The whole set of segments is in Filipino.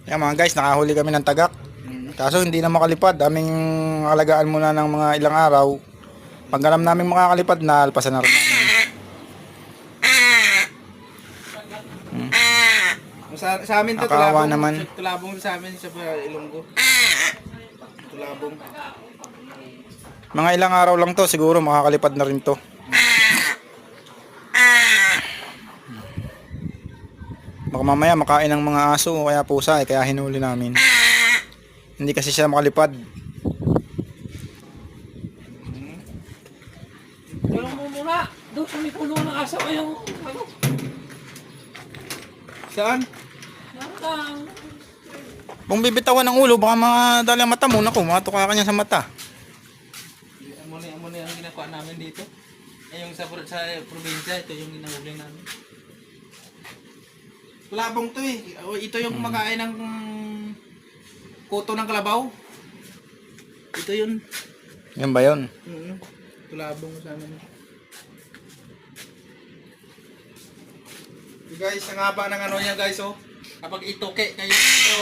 Yan mga guys, nakahuli kami ng tagak. Kaso hindi na makalipad. Aming alagaan muna ng mga ilang araw. Pag alam namin makakalipad na, alpasan na rin namin. Sa amin to, Nakakawa tulabong naman. Tulabong sa amin sa Ilonggo. Tulabong. Mga ilang araw lang to, siguro makakalipad na rin to. Baka mamaya makain ng mga aso o kaya pusa kaya hinuli namin. Hindi kasi siya makalipad. Walang mo muna. Doon sa may puno ng aso o yung ano. Saan? Nakang. Kung bibitawan ng ulo, baka madali ang mata mo. Naku, matuka ka niya sa mata. Amuni ang ginagawa namin dito. Yung sa probinsya, ito yung ginahuli namin. Tulabong to eh. Ito yung kumakain ng kuto ng kalabaw. Ito yun. Yan ba yun? Tulabong sa amin. Guys, ang haba ng ano niya guys oh. Kapag itoke kayo,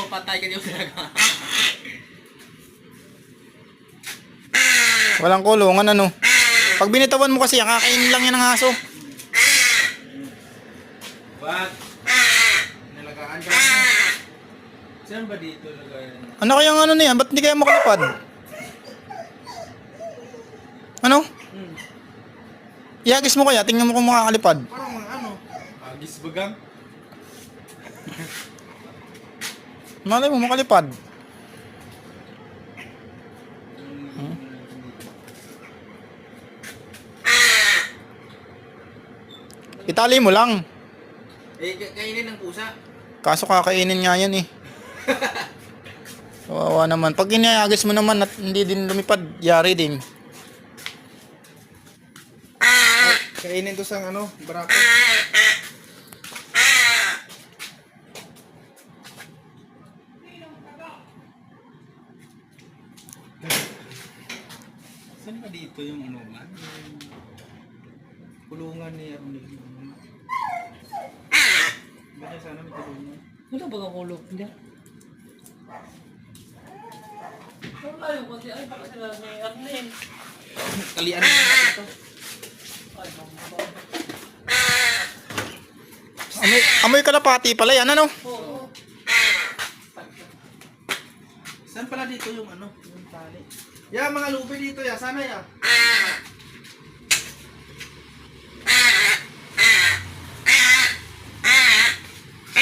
patay kayo talaga. Walang kulungan ano. Pag binitawan mo kasi, kakainin lang yan ng aso. Bak. Nalagaan ka. Saan ba dito lagayan? Ano kayang ano na yan? Ba't hindi kaya makalipad? Ano? Iagis mo kaya, tingnan mo kung makakalipad. Parang ano? Agis bagang. Malay mo makalipad. Itali mo lang. Kainin ng pusa. Kaso kakainin nga yan eh. Kawawa naman. Pag iniagis mo naman at hindi din lumipad, yari din. Kainin to sang ano, barako. Saan ba dito yung ano man? Yung kulungan ni Arnel. Baka sana may kulungan. Wala ba kang kulog? Hindi. Wala yung kasi ay baka sila may Arlen. Kalian na natin to. Ay, mamaba. Amoy kalapati pala yan ano? Oo. Saan pala dito yung ano? Yung tali. Ya, mga lupi dito ya. Sana ya.